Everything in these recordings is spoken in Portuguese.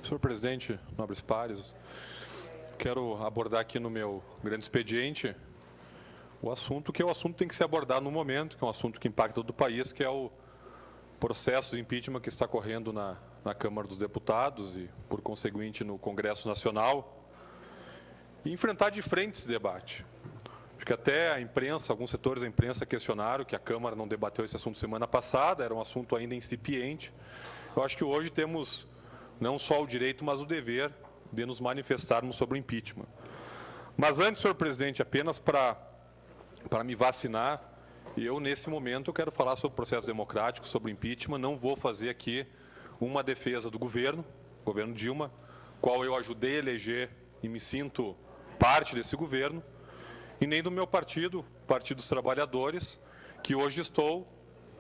Senhor presidente, nobres pares, quero abordar aqui no meu grande expediente o assunto que tem que ser abordado no momento, que é um assunto que impacta todo o país, que é o processo de impeachment que está correndo na Câmara dos Deputados e, por conseguinte, no Congresso Nacional, e enfrentar de frente esse debate. Acho que até a imprensa, alguns setores da imprensa questionaram que a Câmara não debateu esse assunto semana passada, era um assunto ainda incipiente. Eu acho que hoje temos não só o direito, mas o dever de nos manifestarmos sobre o impeachment. Mas antes, senhor presidente, apenas para me vacinar, eu, nesse momento, eu quero falar sobre o processo democrático, sobre o impeachment. Não vou fazer aqui uma defesa do governo Dilma, qual eu ajudei a eleger e me sinto parte desse governo, e nem do meu partido, Partido dos Trabalhadores, que hoje estou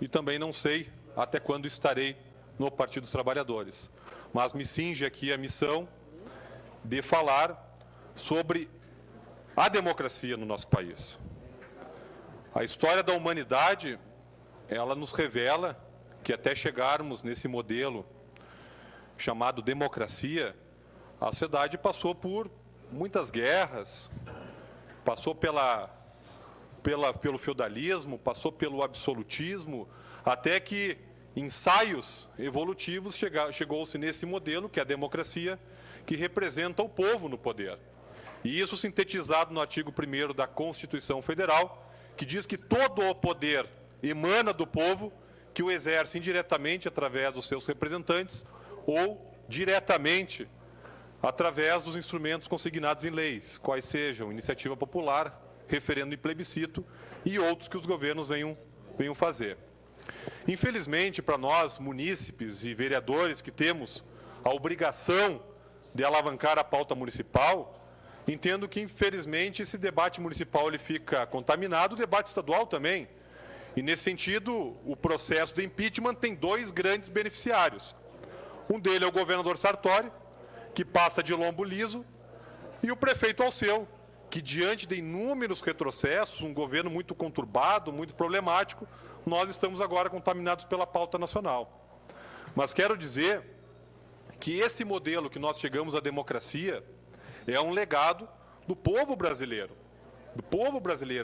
e também não sei até quando estarei no Partido dos Trabalhadores. Mas me cinge aqui a missão de falar sobre a democracia no nosso país. A história da humanidade, ela nos revela que até chegarmos nesse modelo chamado democracia, a sociedade passou por muitas guerras, passou pelo feudalismo, passou pelo absolutismo, até que ensaios evolutivos chegou-se nesse modelo, que é a democracia, que representa o povo no poder. E isso sintetizado no artigo 1º da Constituição Federal, que diz que todo o poder emana do povo, que o exerce indiretamente através dos seus representantes ou diretamente através dos instrumentos consignados em leis, quais sejam iniciativa popular, referendo e plebiscito e outros que os governos venham fazer. Infelizmente, para nós, munícipes e vereadores que temos a obrigação de alavancar a pauta municipal, entendo que, infelizmente, esse debate municipal ele fica contaminado, o debate estadual também. E, nesse sentido, o processo de impeachment tem dois grandes beneficiários. Um deles é o governador Sartori, que passa de lombo liso, e o prefeito Alceu, que, diante de inúmeros retrocessos, um governo muito conturbado, muito problemático, nós estamos agora contaminados pela pauta nacional. Mas quero dizer que esse modelo que nós chegamos à democracia é um legado do povo brasileiro.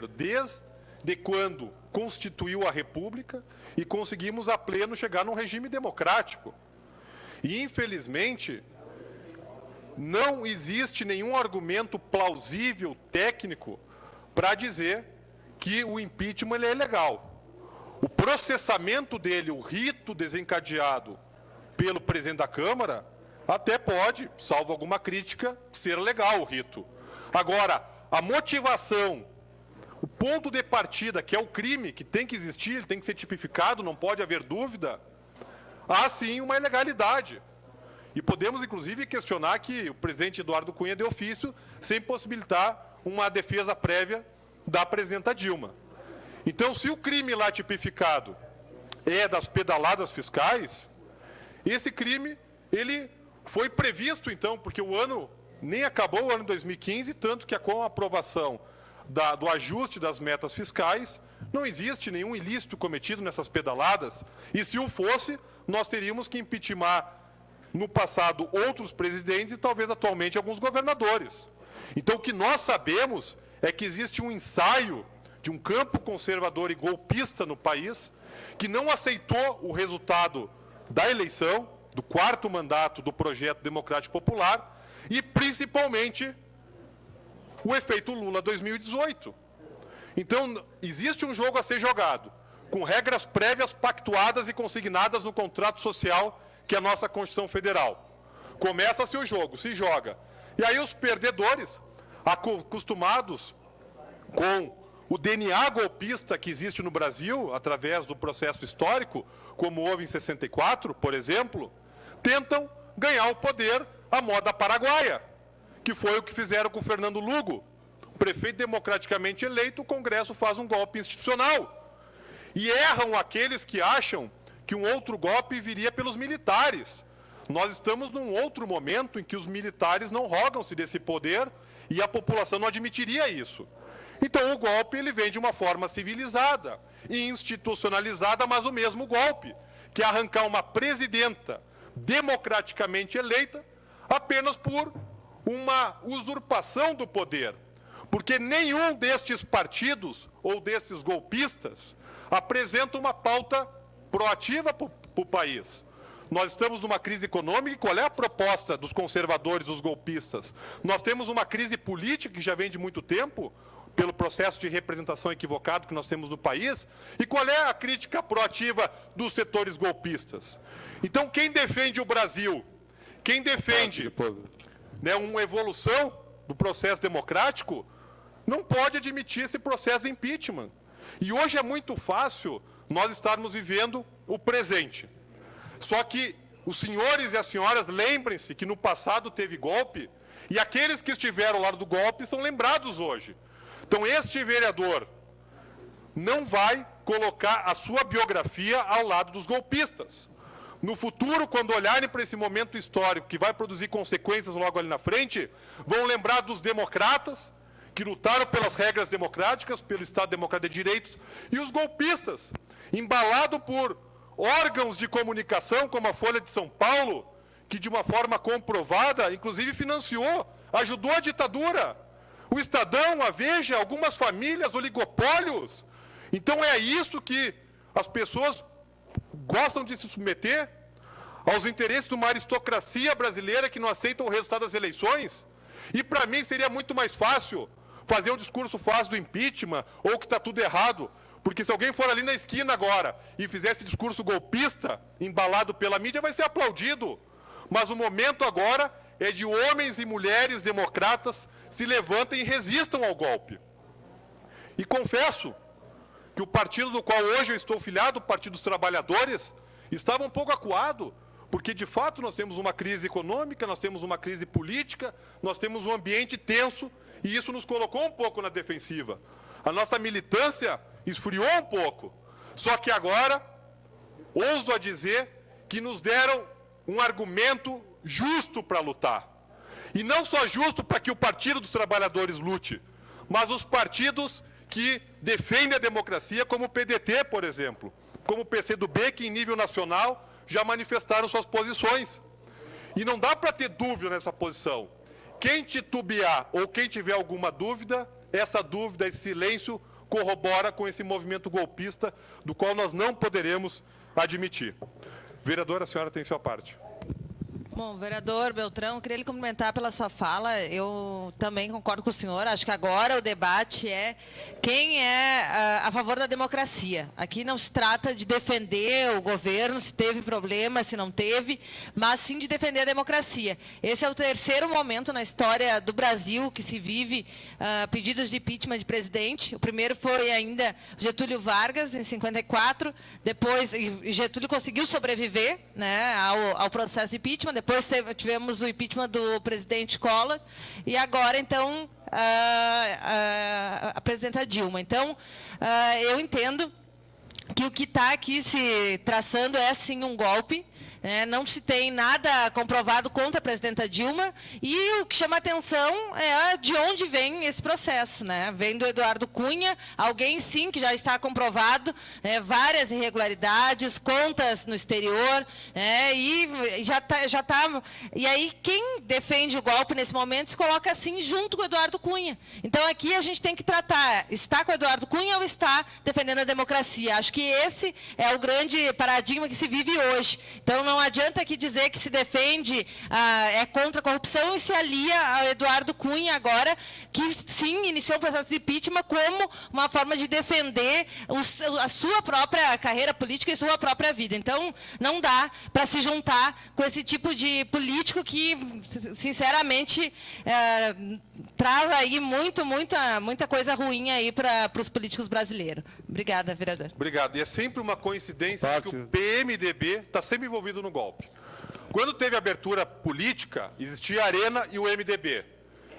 Desde quando constituiu a República e conseguimos a pleno chegar num regime democrático. E, infelizmente, não existe nenhum argumento plausível, técnico, para dizer que o impeachment ele é ilegal. O processamento dele, o rito desencadeado pelo presidente da Câmara, até pode, salvo alguma crítica, ser legal o rito. Agora, a motivação, o ponto de partida, que é o crime, que tem que existir, ele tem que ser tipificado, não pode haver dúvida, há sim uma ilegalidade. E podemos, inclusive, questionar que o presidente Eduardo Cunha deu ofício sem possibilitar uma defesa prévia da presidenta Dilma. Então, se o crime lá tipificado é das pedaladas fiscais, esse crime ele foi previsto, então, porque o ano nem acabou, o ano 2015, tanto que com a aprovação do ajuste das metas fiscais, não existe nenhum ilícito cometido nessas pedaladas, e se o fosse, nós teríamos que impeachment no passado outros presidentes e talvez atualmente alguns governadores. Então, o que nós sabemos é que existe um ensaio de um campo conservador e golpista no país, que não aceitou o resultado da eleição, do 4º mandato do Projeto Democrático Popular, e, principalmente, o efeito Lula 2018. Então, existe um jogo a ser jogado, com regras prévias pactuadas e consignadas no contrato social, que é a nossa Constituição Federal. Começa-se o jogo, se joga. E aí os perdedores, acostumados com o DNA golpista que existe no Brasil, através do processo histórico, como houve em 64, por exemplo, tentam ganhar o poder à moda paraguaia, que foi o que fizeram com o Fernando Lugo. O prefeito democraticamente eleito, o Congresso faz um golpe institucional. E erram aqueles que acham que um outro golpe viria pelos militares. Nós estamos num outro momento em que os militares não rogam-se desse poder e a população não admitiria isso. Então, o golpe ele vem de uma forma civilizada e institucionalizada, mas o mesmo golpe, que é arrancar uma presidenta democraticamente eleita, apenas por uma usurpação do poder, porque nenhum destes partidos ou destes golpistas apresenta uma pauta proativa para o país. Nós estamos numa crise econômica, e qual é a proposta dos conservadores, dos golpistas? Nós temos uma crise política que já vem de muito tempo, pelo processo de representação equivocado que nós temos no país, e qual é a crítica proativa dos setores golpistas? Então, quem defende o Brasil, quem defende uma evolução do processo democrático, não pode admitir esse processo de impeachment. E hoje é muito fácil nós estarmos vivendo o presente. Só que os senhores e as senhoras lembrem-se que no passado teve golpe, e aqueles que estiveram ao lado do golpe são lembrados hoje. Então, este vereador não vai colocar a sua biografia ao lado dos golpistas. No futuro, quando olharem para esse momento histórico, que vai produzir consequências logo ali na frente, vão lembrar dos democratas, que lutaram pelas regras democráticas, pelo Estado Democrático de Direitos, e os golpistas, embalados por órgãos de comunicação, como a Folha de São Paulo, que de uma forma comprovada, inclusive financiou, ajudou a ditadura. O Estadão, a Veja, algumas famílias, oligopólios. Então é isso que as pessoas gostam de se submeter aos interesses de uma aristocracia brasileira que não aceitam o resultado das eleições. E para mim seria muito mais fácil fazer um discurso fácil do impeachment ou que está tudo errado. Porque se alguém for ali na esquina agora e fizer esse discurso golpista, embalado pela mídia, vai ser aplaudido. Mas o momento agora é de homens e mulheres democratas se levantem e resistam ao golpe. E confesso que o partido do qual hoje eu estou filiado, o Partido dos Trabalhadores, estava um pouco acuado, porque de fato nós temos uma crise econômica, nós temos uma crise política, nós temos um ambiente tenso, e isso nos colocou um pouco na defensiva. A nossa militância esfriou um pouco, só que agora, ouso a dizer, que nos deram um argumento justo para lutar. E não só justo para que o Partido dos Trabalhadores lute, mas os partidos que defendem a democracia, como o PDT, por exemplo, como o PCdoB, que em nível nacional já manifestaram suas posições. E não dá para ter dúvida nessa posição. Quem titubear ou quem tiver alguma dúvida, essa dúvida, esse silêncio, corrobora com esse movimento golpista, do qual nós não poderemos admitir. Vereadora, a senhora tem sua parte. Bom, vereador Beltrão, queria lhe cumprimentar pela sua fala. Eu também concordo com o senhor. Acho que agora o debate é quem é a favor da democracia. Aqui não se trata de defender o governo, se teve problema, se não teve, mas sim de defender a democracia. Esse é o terceiro momento na história do Brasil que se vive pedidos de impeachment de presidente. O primeiro foi ainda Getúlio Vargas, em 54. Depois, Getúlio conseguiu sobreviver, né, ao processo de impeachment. Depois tivemos o impeachment do presidente Collor e agora, então, a presidenta Dilma. Então, eu entendo que o que está aqui se traçando é, sim, um golpe. Não se tem nada comprovado contra a presidenta Dilma, e o que chama atenção é de onde vem esse processo, né? Vem do Eduardo Cunha, alguém sim que já está comprovado, várias irregularidades, contas no exterior, e já tá. E aí quem defende o golpe nesse momento se coloca assim junto com o Eduardo Cunha. Então aqui a gente tem que tratar, está com o Eduardo Cunha ou está defendendo a democracia? Acho que esse é o grande paradigma que se vive hoje. Então não adianta aqui dizer que se defende, é contra a corrupção e se alia ao Eduardo Cunha agora, que sim, iniciou o processo de impeachment como uma forma de defender a sua própria carreira política e sua própria vida. Então, não dá para se juntar com esse tipo de político que, sinceramente, traz aí muita coisa ruim aí para os políticos brasileiros. Obrigada, vereador. Obrigado. E é sempre uma coincidência que o PMDB está sempre envolvido no golpe. Quando teve abertura política, existia a Arena e o MDB.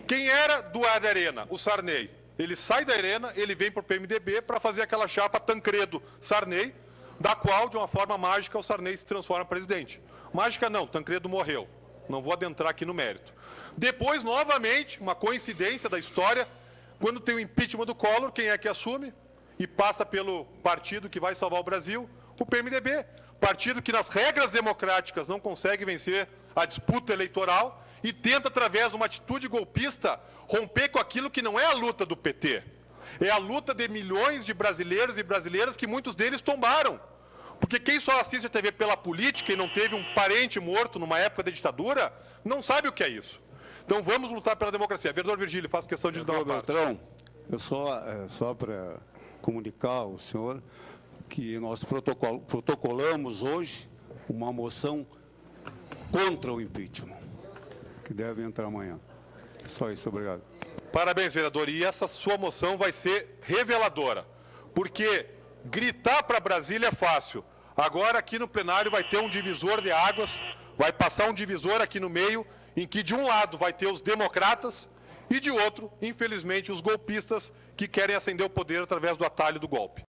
Quem era do ar da Arena? O Sarney. Ele sai da Arena, ele vem para o PMDB para fazer aquela chapa Tancredo-Sarney, da qual, de uma forma mágica, o Sarney se transforma em presidente. Mágica não, Tancredo morreu. Não vou adentrar aqui no mérito. Depois, novamente, uma coincidência da história, quando tem o impeachment do Collor, quem é que assume? E passa pelo partido que vai salvar o Brasil, o PMDB. Partido que, nas regras democráticas, não consegue vencer a disputa eleitoral e tenta, através de uma atitude golpista, romper com aquilo que não é a luta do PT. É a luta de milhões de brasileiros e brasileiras que muitos deles tombaram. Porque quem só assiste a TV pela política e não teve um parente morto numa época da ditadura, não sabe o que é isso. Então vamos lutar pela democracia. Vereador Virgílio, faço questão de lhe dar uma parte. Beltrão, eu só para comunicar ao senhor que nós protocolamos hoje uma moção contra o impeachment, que deve entrar amanhã. Só isso, obrigado. Parabéns, vereador. E essa sua moção vai ser reveladora, porque gritar para Brasília é fácil. Agora, aqui no plenário, vai ter um divisor de águas, vai passar um divisor aqui no meio, em que, de um lado, vai ter os democratas e, de outro, infelizmente, os golpistas que querem ascender o poder através do atalho do golpe.